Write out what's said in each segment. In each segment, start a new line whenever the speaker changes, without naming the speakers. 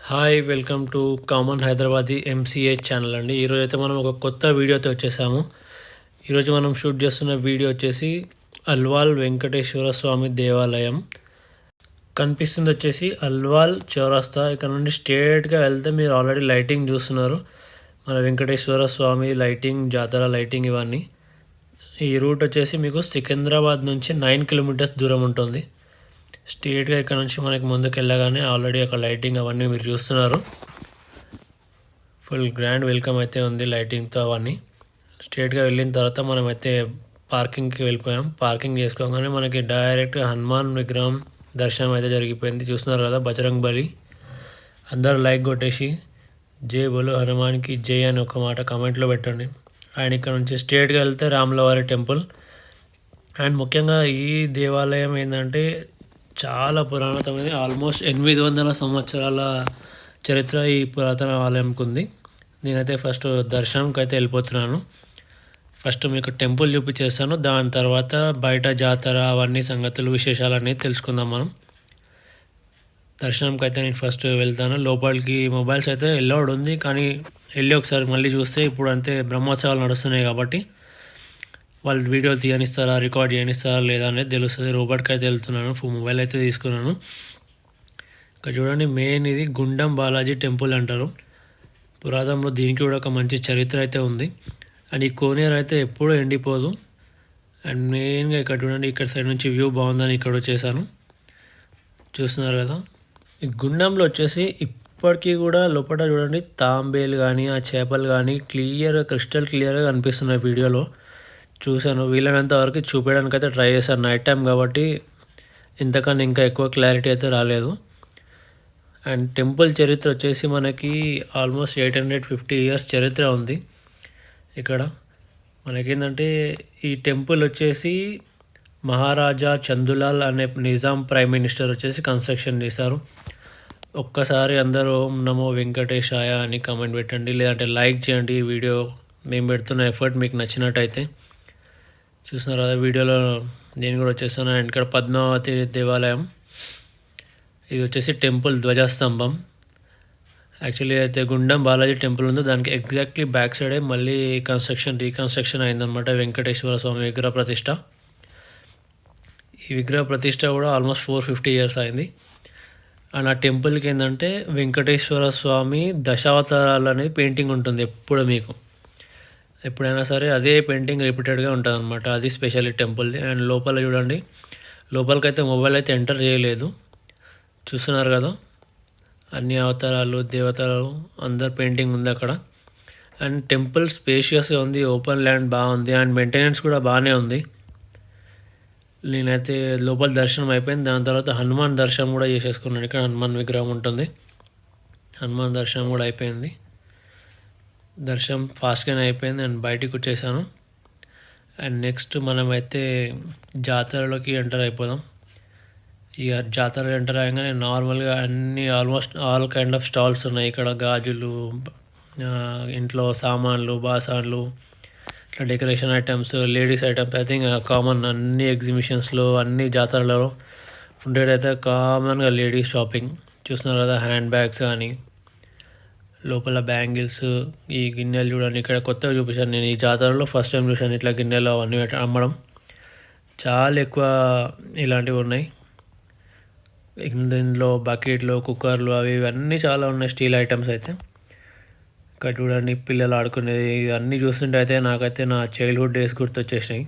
Hi welcome to common Hyderabadi MCA channel అండి. ఈరోజు అయితే మనం ఒక కొత్త వీడియోతో వచ్చేసాము. ఈరోజు మనం షూట్ చేస్తున్న వీడియో వచ్చేసి అల్వాల్ వెంకటేశ్వర స్వామి దేవాలయం కనిపిస్తుంది. వచ్చేసి అల్వాల్ చౌరస్తా. ఇక్కడ నుండి స్ట్రేట్గా వెళ్తే మీరు ఆల్రెడీ లైటింగ్ చూస్తున్నారు. మన వెంకటేశ్వర స్వామి లైటింగ్, జాతర లైటింగ్ ఇవన్నీ. ఈ రూట్ వచ్చేసి మీకు సికింద్రాబాద్ నుంచి 9 కిలోమీటర్స్ దూరం ఉంటుంది. స్ట్రేట్గా ఇక్కడ నుంచి మనకి ముందుకు వెళ్ళగానే ఆల్రెడీ అక్కడ లైటింగ్ అవన్నీ మీరు చూస్తున్నారు. ఫుల్ గ్రాండ్ వెల్కమ్ అయితే ఉంది లైటింగ్తో అవన్నీ. స్ట్రేట్గా వెళ్ళిన తర్వాత మనమైతే పార్కింగ్కి వెళ్ళిపోయాం. పార్కింగ్ చేసుకోగానే మనకి డైరెక్ట్గా హనుమాన్ విగ్రహం దర్శనం అయితే జరిగిపోయింది. చూస్తున్నారు కదా, బజరంగ్ బలి. అందరూ లైక్ కొట్టేసి జై బోలో హనుమాన్కి జై అని ఒక మాట కామెంట్లో పెట్టండి. అండ్ ఇక్కడ నుంచి స్ట్రేట్గా వెళ్తే రాములవారి టెంపుల్. అండ్ ముఖ్యంగా ఈ దేవాలయం ఏంటంటే చాలా పురాతనమైనది. ఆల్మోస్ట్ 800 సంవత్సరాల చరిత్ర ఈ పురాతన ఆలయంకు ఉంది. నేనైతే ఫస్ట్ దర్శనంకి అయితే వెళ్ళిపోతున్నాను. ఫస్ట్ మీకు టెంపుల్ చూపించేస్తాను. దాని తర్వాత బయట జాతర అవన్నీ సంగతులు విశేషాలన్నీ తెలుసుకుందాం మనం. దర్శనంకి అయితే నేను ఫస్ట్ వెళ్తాను. లోపలికి మొబైల్స్ అయితే ఎల్లౌడ్ ఉంది, కానీ వెళ్ళి ఒకసారి మళ్ళీ చూస్తే ఇప్పుడు అంతే బ్రహ్మోత్సవాలు నడుస్తున్నాయి కాబట్టి వాళ్ళు వీడియోలు తీయనిస్తారా, రికార్డ్ చేయనిస్తారా లేదా అనేది తెలుస్తుంది. రోబోట్కి అయితే వెళ్తున్నాను. మొబైల్ అయితే తీసుకున్నాను. ఇక్కడ చూడండి, మెయిన్ ఇది గుండం బాలాజీ టెంపుల్ అంటారు. పురాతనంలో దీనికి కూడా ఒక మంచి చరిత్ర అయితే ఉంది. అండ్ ఈ కోనేరు అయితే ఎప్పుడూ ఎండిపోదు. అండ్ మెయిన్గా ఇక్కడ చూడండి, ఇక్కడ సైడ్ నుంచి వ్యూ బాగుందని ఇక్కడ వచ్చేసాను. చూస్తున్నారు కదా, ఈ గుండంలో వచ్చేసి ఇప్పటికీ కూడా లోపల చూడండి తాంబేలు కానీ ఆ చేపలు కానీ క్రిస్టల్ క్లియర్గా కనిపిస్తున్నాయి. వీడియోలో చూశాను. వీలైనంత వరకు చూపించడానికి అయితే ట్రై చేశాను. నైట్ టైం కాబట్టి ఇంతకన్నా ఇంకా ఎక్కువ క్లారిటీ అయితే రాలేదు. అండ్ టెంపుల్ చరిత్ర వచ్చేసి మనకి ఆల్మోస్ట్ 850 ఇయర్స్ చరిత్ర ఉంది. ఇక్కడ మనకేంటంటే ఈ టెంపుల్ వచ్చేసి మహారాజా చందులాల్ అనే నిజాం ప్రైమ్ మినిస్టర్ వచ్చేసి కన్స్ట్రక్షన్ చేశారు. ఒక్కసారి అందరూ ఓం నమో వెంకటేశాయ అని కామెంట్ పెట్టండి, లేదంటే లైక్ చేయండి. ఈ వీడియో మేము పెడుతున్న ఎఫర్ట్ మీకు నచ్చినట్టయితే. చూస్తున్నారు కదా, వీడియోలో నేను కూడా వచ్చేసాను. అండ్ ఇక్కడ పద్మావతి దేవాలయం. ఇది వచ్చేసి టెంపుల్ ధ్వజస్తంభం. యాక్చువల్లీ అయితే గుండం బాలాజీ టెంపుల్ ఉందో దానికి ఎగ్జాక్ట్లీ బ్యాక్ సైడే మళ్ళీ రీకన్స్ట్రక్షన్ అయిందనమాట. వెంకటేశ్వర స్వామి విగ్రహ ప్రతిష్ట. ఈ విగ్రహ ప్రతిష్ట కూడా ఆల్మోస్ట్ 450 ఇయర్స్ అయింది. అండ్ ఆ టెంపుల్కి ఏంటంటే వెంకటేశ్వర స్వామి దశావతారాలు అనేది పెయింటింగ్ ఉంటుంది ఎప్పుడు మీకు. ఎప్పుడైనా సరే అదే పెయింటింగ్ రిపీటెడ్గా ఉంటుంది అనమాట. అది స్పెషల్ టెంపుల్ది. అండ్ లోపల చూడండి, లోపలికైతే మొబైల్ అయితే ఎంటర్ చేయలేదు. చూస్తున్నారు కదా, అన్ని అవతారాలు దేవతలు అందరు పెయింటింగ్ ఉంది అక్కడ. అండ్ టెంపుల్ స్పేషియస్గా ఉంది, ఓపెన్ ల్యాండ్ బాగుంది. అండ్ మెయింటెనెన్స్ కూడా బాగానే ఉంది. నేనైతే లోపల దర్శనం అయిపోయింది. దాని తర్వాత హనుమాన్ దర్శనం కూడా చేసేసుకున్నాను. ఇక్కడ హనుమాన్ విగ్రహం ఉంటుంది. హనుమాన్ దర్శనం కూడా అయిపోయింది. దర్శనం ఫాస్ట్గానే అయిపోయింది. అండ్ బయటికి వచ్చేసాను. అండ్ నెక్స్ట్ మనమైతే జాతరలోకి ఎంటర్ అయిపోదాం. ఇక జాతర ఎంటర్ అయ్యగానే నార్మల్గా అన్నీ almost all kind of stalls ఉన్నాయి. ఇక్కడ గాజులు, ఇంట్లో సామాన్లు, బాసాన్లు, ఇట్లా decoration items, ladies items. I think common అన్ని ఎగ్జిబిషన్స్లో అన్ని జాతరలలో ఉండేదైతే కామన్గా లేడీస్ షాపింగ్. చూస్తున్నారు కదా, హ్యాండ్ బ్యాగ్స్ కానీ లోపల బ్యాంగిల్స్, ఈ గిన్నెలు చూడండి. ఇక్కడ కొత్తగా చూపించాను నేను ఈ జాతరలో ఫస్ట్ టైం చూశాను ఇట్లా గిన్నెలు అవన్నీ అమ్మడం. చాలా ఎక్కువ ఇలాంటివి ఉన్నాయి. ఇందులో బకెట్లు, కుక్కర్లు అవి ఇవన్నీ చాలా ఉన్నాయి, స్టీల్ ఐటమ్స్ అయితే. ఇక్కడ చూడండి, పిల్లలు ఆడుకునేది ఇవన్నీ చూస్తుంటే అయితే నాకైతే నా చైల్డ్హుడ్ డేస్ గుర్తొచ్చేసినాయి.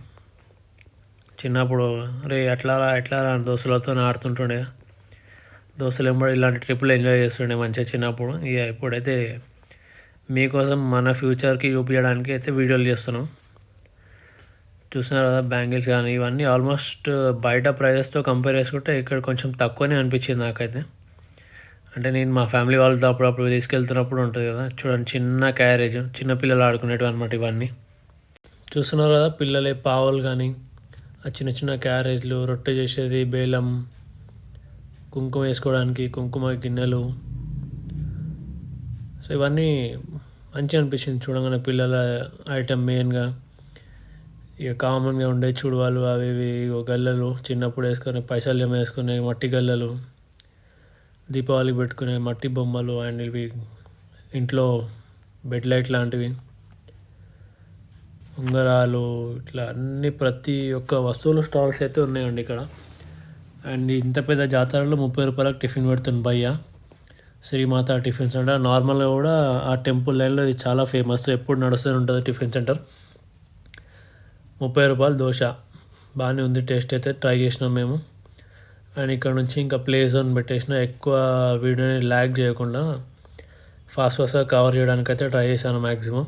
చిన్నప్పుడు రే ఎట్లారా అని దోస్తులతో ఆడుతుంటుండే. దోస్తులు ఎంబడి ఇలాంటి ట్రిప్పులు ఎంజాయ్ చేస్తుండే మంచిగా చిన్నప్పుడు. ఇక ఇప్పుడైతే మీకోసం మన ఫ్యూచర్కి చూపించడానికి అయితే వీడియోలు చేస్తున్నాం. చూస్తున్నారు కదా, బ్యాంగిల్స్ కానీ ఇవన్నీ ఆల్మోస్ట్ బయట ప్రైజెస్తో కంపేర్ చేసుకుంటే ఇక్కడ కొంచెం తక్కువనే అనిపించింది నాకైతే. అంటే నేను మా ఫ్యామిలీ వాళ్ళతో అప్పుడప్పుడు తీసుకెళ్తున్నప్పుడు ఉంటుంది కదా, చూడండి చిన్న క్యారేజ్, చిన్న పిల్లలు ఆడుకునేటివి అనమాట ఇవన్నీ. చూస్తున్నారు కదా, పిల్లలే పావులు కానీ ఆ చిన్న చిన్న క్యారేజ్లు, రొట్టె చేసేది, బేలం, కుంకుమ వేసుకోవడానికి కుంకుమ గిన్నెలు. సో ఇవన్నీ మంచిగా అనిపించింది చూడగానే. పిల్లల ఐటమ్ మెయిన్గా ఇక కామన్గా ఉండే చూడవాళ్ళు అవి ఇవి, గల్లలు చిన్నప్పుడు వేసుకొని పైసలు జమ వేసుకునే మట్టి గల్లలు, దీపావళికి పెట్టుకునే మట్టి బొమ్మలు అండ్ ఇవి ఇంట్లో బెడ్ లైట్ లాంటివి, ఉంగరాలు, ఇట్లా అన్ని ప్రతి ఒక్క వస్తువులు స్టాల్స్ అయితే ఉన్నాయండి ఇక్కడ. అండ్ ఇంత పెద్ద జాతరలో 30 రూపాయలకు టిఫిన్ పెడుతుంది భయ్య. శ్రీమాత టిఫిన్ సెంటర్ నార్మల్గా కూడా ఆ టెంపుల్ లైన్లో ఇది చాలా ఫేమస్, ఎప్పుడు నడుస్తూనే ఉంటుంది టిఫిన్ సెంటర్. 30 రూపాయలు దోశ బాగానే ఉంది, టేస్ట్ అయితే ట్రై చేసినాం మేము. అండ్ ఇక్కడ నుంచి ఇంకా ప్లే జోన్ పెట్టేసిన, ఎక్కువ వీడియోని ల్యాగ్ చేయకుండా ఫాస్ట్గా కవర్ చేయడానికి అయితే ట్రై చేశాను. మ్యాక్సిమం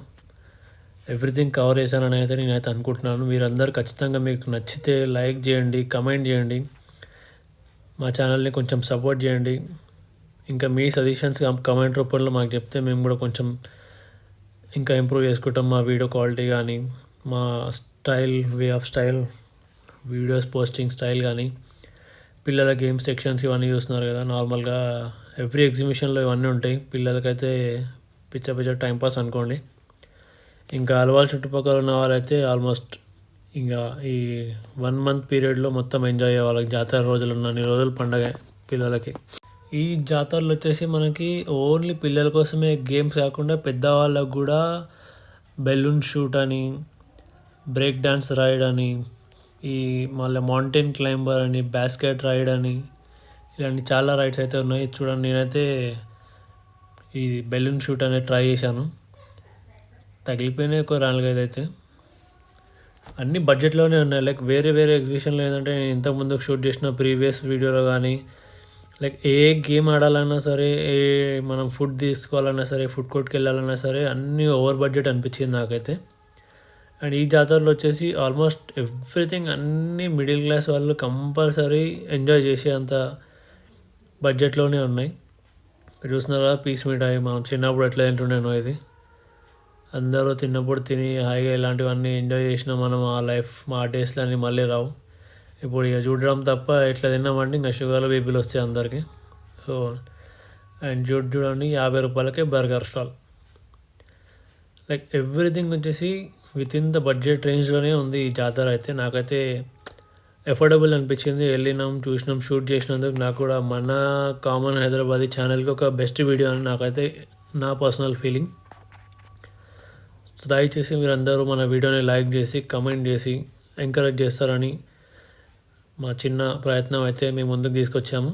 ఎవ్రీథింగ్ కవర్ చేశానని అయితే నేనైతే అనుకుంటున్నాను. మీరందరూ ఖచ్చితంగా మీకు నచ్చితే లైక్ చేయండి, కమెంట్ చేయండి, మా ఛానల్ని కొంచెం సపోర్ట్ చేయండి. ఇంకా మీ సజెషన్స్ కమెంట్ రూపంలో మాకు చెప్తే మేము కూడా కొంచెం ఇంకా ఇంప్రూవ్ చేసుకుంటాం. మా వీడియో క్వాలిటీ కానీ, మా style, way of style, videos posting style కానీ, పిల్లల గేమ్ సెక్షన్స్ ఇవన్నీ చూస్తున్నారు కదా. నార్మల్గా ఎవ్రీ ఎగ్జిబిషన్లో ఇవన్నీ ఉంటాయి. పిల్లలకైతే పిచ్చ పిచ్చ టైంపాస్ అనుకోండి. ఇంకా అలవాల్ చుట్టుపక్కల ఉన్న వాళ్ళైతే ఆల్మోస్ట్ ఇంకా ఈ 1 మంత్ పీరియడ్లో మొత్తం ఎంజాయ్ అయ్యే వాళ్ళకి, జాతర రోజులు ఉన్నన్ని రోజులు పండగ పిల్లలకి. ఈ జాతరలు వచ్చేసి మనకి ఓన్లీ పిల్లల కోసమే గేమ్స్ కాకుండా పెద్దవాళ్ళకు కూడా బెలూన్ షూట్ అని, బ్రేక్ డ్యాన్స్ రైడ్ అని, ఈ మళ్ళీ మౌంటైన్ క్లైంబర్ అని, బాస్కెట్ రైడ్ అని, ఇలాంటి చాలా రైడ్స్ అయితే ఉన్నాయి. చూడండి, నేనైతే ఈ బెలూన్ షూట్ అనేది ట్రై చేశాను, తగిలిపోయినాయి ఒక 4-5 అయితే. అన్నీ బడ్జెట్లోనే ఉన్నాయి. లైక్ వేరే వేరే ఎగ్జిబిషన్లో ఏంటంటే నేను ఇంతకుముందు షూట్ చేసిన ప్రీవియస్ వీడియోలో కానీ, లైక్ ఏ గేమ్ ఆడాలన్నా సరే, మనం ఫుడ్ తీసుకోవాలన్నా సరే, ఫుడ్ కోర్ట్కి వెళ్ళాలన్నా సరే, అన్నీ ఓవర్ బడ్జెట్ అనిపించింది నాకైతే. అండ్ ఈ జాతరలో వచ్చేసి ఆల్మోస్ట్ ఎవ్రీథింగ్ అన్నీ మిడిల్ క్లాస్ వాళ్ళు కంపల్సరీ ఎంజాయ్ చేసే అంత బడ్జెట్లోనే ఉన్నాయి. చూస్తున్నారు కదా, పీస్ మిఠాయి మనం చిన్నప్పుడు ఎట్లా తింటుండేనో, ఇది అందరూ తిన్నప్పుడు తిని హాయిగా ఇలాంటివన్నీ ఎంజాయ్ చేసినా మనం ఆ లైఫ్, మా డేస్లో అన్నీ మళ్ళీ రావు. ఇప్పుడు ఇక చూడడం తప్ప ఎట్లా తిన్నామంటే ఇంకా షుగర్లు బీపీలు వస్తాయి అందరికీ. సో అండ్ చూడండి, 50 రూపాయలకే బర్గర్ స్టాల్. లైక్ ఎవ్రీథింగ్ వచ్చేసి విత్ ఇన్ ద బడ్జెట్ రేంజ్లోనే ఉంది ఈ జాతర అయితే. నాకైతే ఎఫోర్డబుల్ అనిపించింది. వెళ్ళినాం, చూసినాం, షూట్ చేసినందుకు నాకు కూడా మన కామన్ హైదరాబాదీ ఛానల్కి ఒక బెస్ట్ వీడియో అని నాకైతే నా పర్సనల్ ఫీలింగ్. సో దయచేసి మీరందరూ మన వీడియోని లైక్ చేసి, కమెంట్ చేసి ఎంకరేజ్ చేస్తారని మా చిన్న ప్రయత్నం అయితే మేము ముందుకు తీసుకొచ్చాము.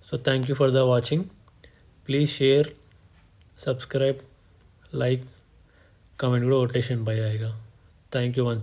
So thank you for the watching. Please share, subscribe, like, comment కూడా ఓట్లేషన్ భయ్యా. Thank you once.